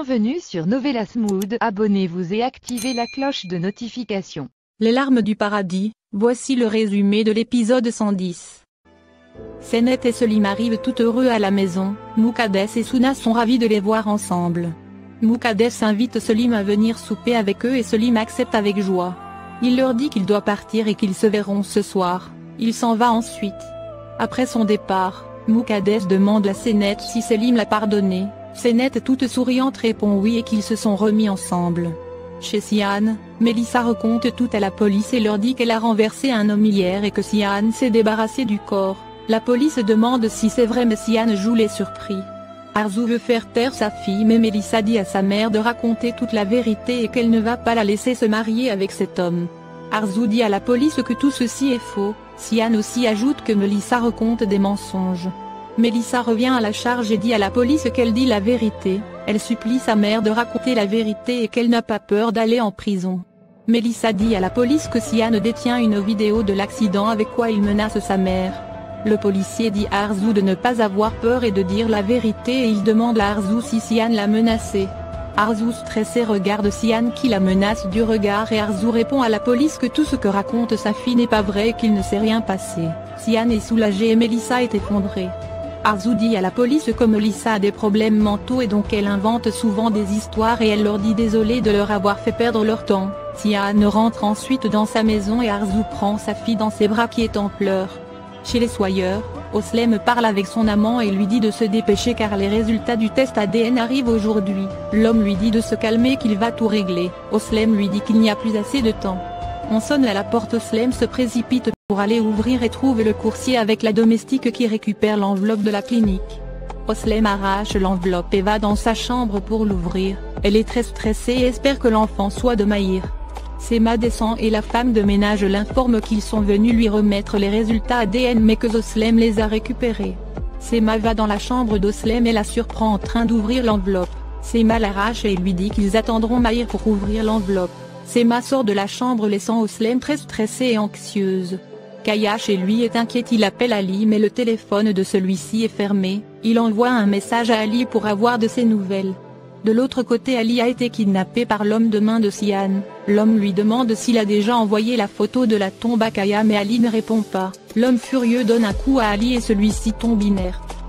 Bienvenue sur Novelas Mood, abonnez-vous et activez la cloche de notification. Les larmes du paradis, voici le résumé de l'épisode 110. Senet et Selim arrivent tout heureux à la maison, Muqaddes et Suna sont ravis de les voir ensemble. Muqaddes invite Selim à venir souper avec eux et Selim accepte avec joie. Il leur dit qu'il doit partir et qu'ils se verront ce soir, il s'en va ensuite. Après son départ, Muqaddes demande à Senet si Selim l'a pardonné. Senet toute souriante répond oui et qu'ils se sont remis ensemble. Chez Sian, Melissa raconte tout à la police et leur dit qu'elle a renversé un homme hier et que Sian s'est débarrassé du corps. La police demande si c'est vrai mais Sian joue les surpris. Arzu veut faire taire sa fille mais Melissa dit à sa mère de raconter toute la vérité et qu'elle ne va pas la laisser se marier avec cet homme. Arzu dit à la police que tout ceci est faux, Sian aussi ajoute que Melissa raconte des mensonges. Melissa revient à la charge et dit à la police qu'elle dit la vérité, elle supplie sa mère de raconter la vérité et qu'elle n'a pas peur d'aller en prison. Melissa dit à la police que Sian détient une vidéo de l'accident avec quoi il menace sa mère. Le policier dit à Arzu de ne pas avoir peur et de dire la vérité et il demande à Arzu si Sian l'a menacé. Arzu stressé regarde Sian qui la menace du regard et Arzu répond à la police que tout ce que raconte sa fille n'est pas vrai et qu'il ne s'est rien passé. Sian est soulagé et Melissa est effondrée. Arzu dit à la police que Melissa a des problèmes mentaux et donc elle invente souvent des histoires et elle leur dit désolée de leur avoir fait perdre leur temps. Sian rentre ensuite dans sa maison et Arzu prend sa fille dans ses bras qui est en pleurs. Chez les Sawyer, Oslem parle avec son amant et lui dit de se dépêcher car les résultats du test ADN arrivent aujourd'hui. L'homme lui dit de se calmer qu'il va tout régler. Oslem lui dit qu'il n'y a plus assez de temps. On sonne à la porte, Oslem se précipite pour aller ouvrir et trouve le coursier avec la domestique qui récupère l'enveloppe de la clinique. Oslem arrache l'enveloppe et va dans sa chambre pour l'ouvrir, elle est très stressée et espère que l'enfant soit de Mahir. Sema descend et la femme de ménage l'informe qu'ils sont venus lui remettre les résultats ADN mais que Oslem les a récupérés. Sema va dans la chambre d'Oslem et la surprend en train d'ouvrir l'enveloppe. Sema l'arrache et lui dit qu'ils attendront Mahir pour ouvrir l'enveloppe. Sema sort de la chambre laissant Oslem très stressée et anxieuse. Kaya chez lui est inquiète, il appelle Ali mais le téléphone de celui-ci est fermé, il envoie un message à Ali pour avoir de ses nouvelles. De l'autre côté, Ali a été kidnappé par l'homme de main de Sian. L'homme lui demande s'il a déjà envoyé la photo de la tombe à Kaya mais Ali ne répond pas. L'homme furieux donne un coup à Ali et celui-ci tombe inerte.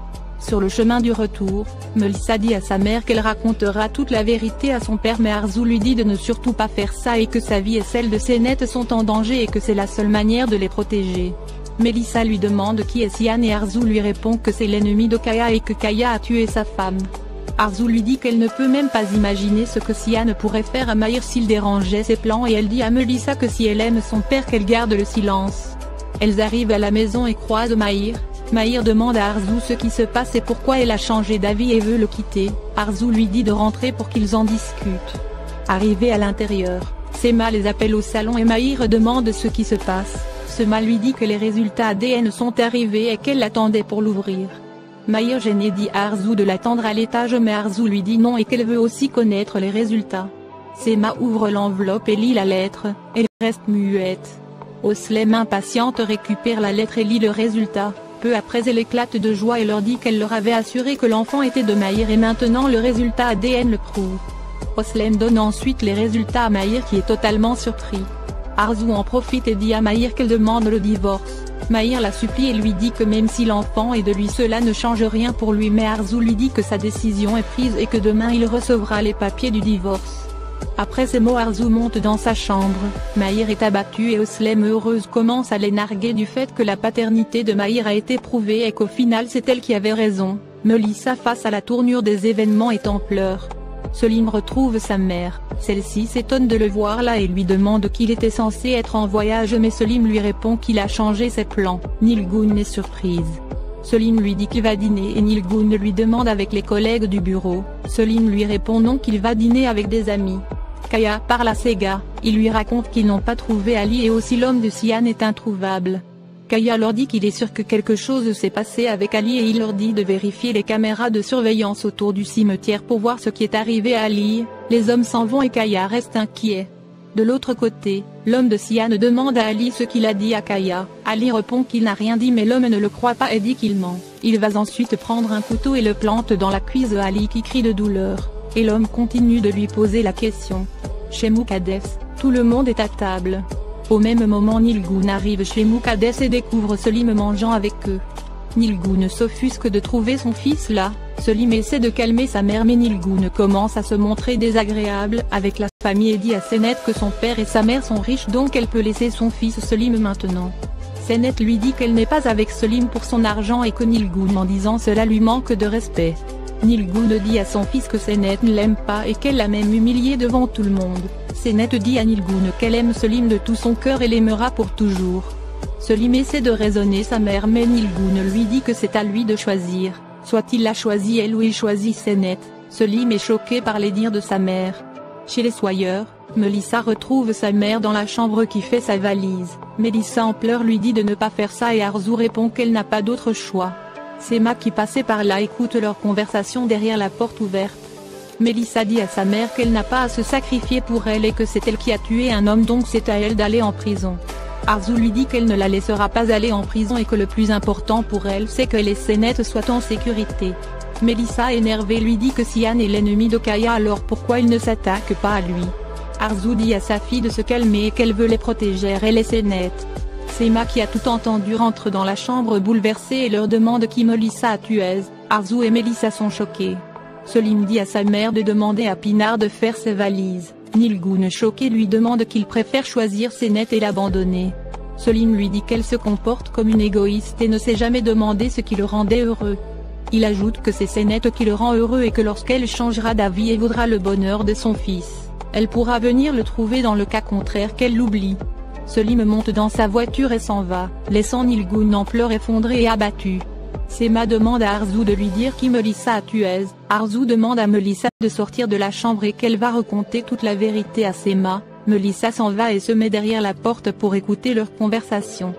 Sur le chemin du retour, Melissa dit à sa mère qu'elle racontera toute la vérité à son père mais Arzu lui dit de ne surtout pas faire ça et que sa vie et celle de Senet sont en danger et que c'est la seule manière de les protéger. Melissa lui demande qui est Sian et Arzu lui répond que c'est l'ennemi de Kaya et que Kaya a tué sa femme. Arzu lui dit qu'elle ne peut même pas imaginer ce que Sian pourrait faire à Mahir s'il dérangeait ses plans et elle dit à Melissa que si elle aime son père qu'elle garde le silence. Elles arrivent à la maison et croisent Mahir. Mahir demande à Arzu ce qui se passe et pourquoi elle a changé d'avis et veut le quitter. Arzu lui dit de rentrer pour qu'ils en discutent. Arrivés à l'intérieur, Sema les appelle au salon et Mahir demande ce qui se passe. Sema lui dit que les résultats ADN sont arrivés et qu'elle l'attendait pour l'ouvrir. Mahir gêné dit à Arzu de l'attendre à l'étage mais Arzu lui dit non et qu'elle veut aussi connaître les résultats. Sema ouvre l'enveloppe et lit la lettre, elle reste muette. Oslem impatiente récupère la lettre et lit le résultat. Peu après elle éclate de joie et leur dit qu'elle leur avait assuré que l'enfant était de Mahir et maintenant le résultat ADN le prouve. Oslem donne ensuite les résultats à Mahir qui est totalement surpris. Arzu en profite et dit à Mahir qu'elle demande le divorce. Mahir la supplie et lui dit que même si l'enfant est de lui cela ne change rien pour lui mais Arzu lui dit que sa décision est prise et que demain il recevra les papiers du divorce. Après ces mots Arzu monte dans sa chambre, Mahir est abattue et Oslem heureuse commence à les narguer du fait que la paternité de Mahir a été prouvée et qu'au final c'est elle qui avait raison. Melissa face à la tournure des événements est en pleurs. Selim retrouve sa mère, celle-ci s'étonne de le voir là et lui demande qu'il était censé être en voyage mais Selim lui répond qu'il a changé ses plans. Nilgun est surprise. Selim lui dit qu'il va dîner et Nilgun lui demande avec les collègues du bureau, Selim lui répond non qu'il va dîner avec des amis. Kaya parle à Sega, il lui raconte qu'ils n'ont pas trouvé Ali et aussi l'homme de Sian est introuvable. Kaya leur dit qu'il est sûr que quelque chose s'est passé avec Ali et il leur dit de vérifier les caméras de surveillance autour du cimetière pour voir ce qui est arrivé à Ali. Les hommes s'en vont et Kaya reste inquiet. De l'autre côté, l'homme de Sian demande à Ali ce qu'il a dit à Kaya. Ali répond qu'il n'a rien dit mais l'homme ne le croit pas et dit qu'il ment. Il va ensuite prendre un couteau et le plante dans la cuisse de Ali qui crie de douleur. et l'homme continue de lui poser la question. Chez Muqaddes, tout le monde est à table. Au même moment Nilgoun arrive chez Muqaddes et découvre Selim mangeant avec eux. Nilgoun s'offusque de trouver son fils là. Selim essaie de calmer sa mère mais Nilgoun commence à se montrer désagréable avec la famille et dit à Senet que son père et sa mère sont riches donc elle peut laisser son fils Selim maintenant. Senet lui dit qu'elle n'est pas avec Selim pour son argent et que Nilgoun en disant cela lui manque de respect. Nilgoun dit à son fils que Senet ne l'aime pas et qu'elle l'a même humilié devant tout le monde. Senet dit à Nilgoun qu'elle aime Selim de tout son cœur et l'aimera pour toujours. Selim essaie de raisonner sa mère mais Nilgoun lui dit que c'est à lui de choisir, soit il l'a choisi elle ou il choisit Senet. Selim est choqué par les dires de sa mère. Chez les soyeurs, Melissa retrouve sa mère dans la chambre qui fait sa valise. Melissa en pleurs lui dit de ne pas faire ça et Arzu répond qu'elle n'a pas d'autre choix. Sema qui passait par là écoute leur conversation derrière la porte ouverte. Melissa dit à sa mère qu'elle n'a pas à se sacrifier pour elle et que c'est elle qui a tué un homme donc c'est à elle d'aller en prison. Arzu lui dit qu'elle ne la laissera pas aller en prison et que le plus important pour elle c'est que les Senet soient en sécurité. Melissa énervée lui dit que Sian est l'ennemi de Kaya alors pourquoi il ne s'attaque pas à lui. Arzu dit à sa fille de se calmer et qu'elle veut les protéger elle et Senet. Sema qui a tout entendu rentre dans la chambre bouleversée et leur demande qui Melissa a tué. Arzu et Melissa sont choqués. Selim dit à sa mère de demander à Pinar de faire ses valises. Nilgoun choqué lui demande qu'il préfère choisir Senet et l'abandonner. Selim lui dit qu'elle se comporte comme une égoïste et ne s'est jamais demandé ce qui le rendait heureux. Il ajoute que c'est Senet qui le rend heureux et que lorsqu'elle changera d'avis et voudra le bonheur de son fils, elle pourra venir le trouver dans le cas contraire qu'elle l'oublie. Selim monte dans sa voiture et s'en va, laissant Nilgoun en pleurs effondré et abattu. Sema demande à Arzu de lui dire qui Melissa a tué. Arzu demande à Melissa de sortir de la chambre et qu'elle va raconter toute la vérité à Sema. Melissa s'en va et se met derrière la porte pour écouter leur conversation.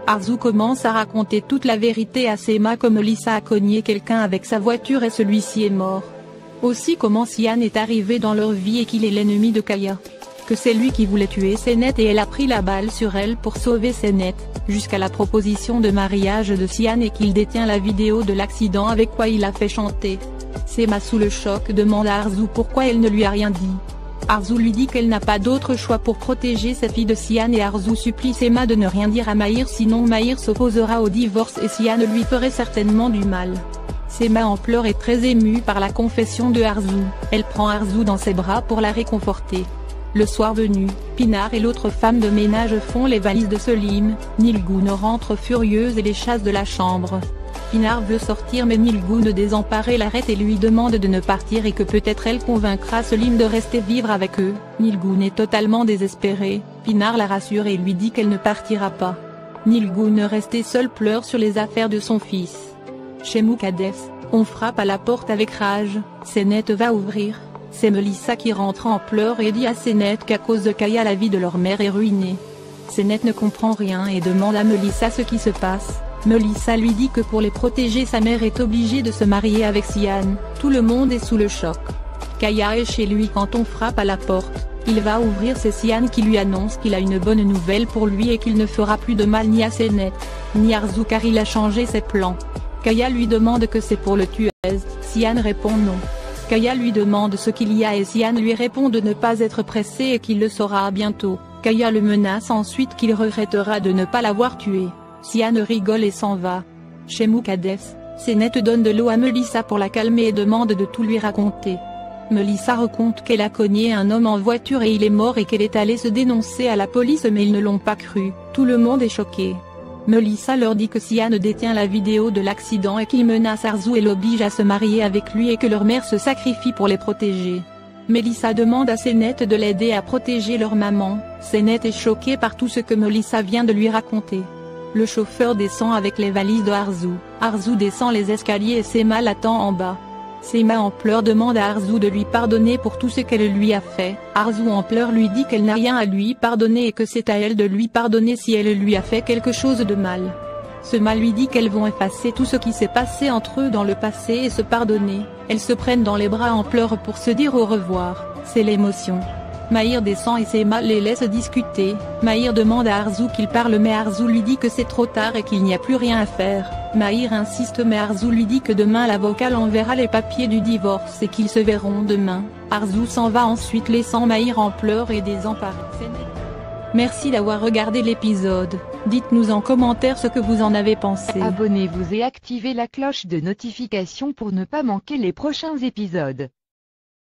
Arzu commence à raconter toute la vérité à Sema que Melissa a cogné quelqu'un avec sa voiture et celui-ci est mort. Aussi comment Sian est arrivé dans leur vie et qu'il est l'ennemi de Kaya. Que c'est lui qui voulait tuer Senet et elle a pris la balle sur elle pour sauver Senet, jusqu'à la proposition de mariage de Sian et qu'il détient la vidéo de l'accident avec quoi il a fait chanter. Sema sous le choc demande à Arzu pourquoi elle ne lui a rien dit. Arzu lui dit qu'elle n'a pas d'autre choix pour protéger sa fille de Sian et Arzu supplie Sema de ne rien dire à Mahir sinon Mahir s'opposera au divorce et Sian lui ferait certainement du mal. Sema en pleurs est très émue par la confession de Arzu, elle prend Arzu dans ses bras pour la réconforter. Le soir venu, Pinar et l'autre femme de ménage font les valises de Selim, Nilgoun rentre furieuse et les chasse de la chambre. Pinar veut sortir mais Nilgoun désemparé l'arrête et lui demande de ne partir et que peut-être elle convaincra Selim de rester vivre avec eux. Nilgoun est totalement désespéré, Pinar la rassure et lui dit qu'elle ne partira pas. Nilgoun resté seul pleure sur les affaires de son fils. Chez Muqaddes, on frappe à la porte avec rage, Senet va ouvrir. C'est Melissa qui rentre en pleurs et dit à Senet qu'à cause de Kaya la vie de leur mère est ruinée. Senet ne comprend rien et demande à Melissa ce qui se passe. Melissa lui dit que pour les protéger sa mère est obligée de se marier avec Sian. Tout le monde est sous le choc. Kaya est chez lui quand on frappe à la porte. Il va ouvrir, c'est Sian qui lui annonce qu'il a une bonne nouvelle pour lui et qu'il ne fera plus de mal ni à Senet, ni à Arzu car il a changé ses plans. Kaya lui demande que c'est pour le tuer. Sian répond non. Kaya lui demande ce qu'il y a et Sian lui répond de ne pas être pressé et qu'il le saura bientôt. Kaya le menace ensuite qu'il regrettera de ne pas l'avoir tué. Sian rigole et s'en va. Chez Muqaddes, Senet donne de l'eau à Melissa pour la calmer et demande de tout lui raconter. Melissa raconte qu'elle a cogné un homme en voiture et il est mort et qu'elle est allée se dénoncer à la police mais ils ne l'ont pas cru. Tout le monde est choqué. Melissa leur dit que Sian détient la vidéo de l'accident et qu'il menace Arzu et l'oblige à se marier avec lui et que leur mère se sacrifie pour les protéger. Melissa demande à Senet de l'aider à protéger leur maman. Senet est choqué par tout ce que Melissa vient de lui raconter. Le chauffeur descend avec les valises de Arzu. Arzu descend les escaliers et Sema l'attend en bas. Sema en pleurs demande à Arzu de lui pardonner pour tout ce qu'elle lui a fait. Arzu en pleurs lui dit qu'elle n'a rien à lui pardonner et que c'est à elle de lui pardonner si elle lui a fait quelque chose de mal. Sema lui dit qu'elles vont effacer tout ce qui s'est passé entre eux dans le passé et se pardonner. Elles se prennent dans les bras en pleurs pour se dire au revoir, c'est l'émotion. Mahir descend et Sema les laisse discuter. Mahir demande à Arzu qu'il parle mais Arzu lui dit que c'est trop tard et qu'il n'y a plus rien à faire. Mahir insiste mais Arzu lui dit que demain l'avocat l'enverra les papiers du divorce et qu'ils se verront demain. Arzu s'en va ensuite laissant Mahir en pleurs et désemparé. Merci d'avoir regardé l'épisode. Dites-nous en commentaire ce que vous en avez pensé. Abonnez-vous et activez la cloche de notification pour ne pas manquer les prochains épisodes.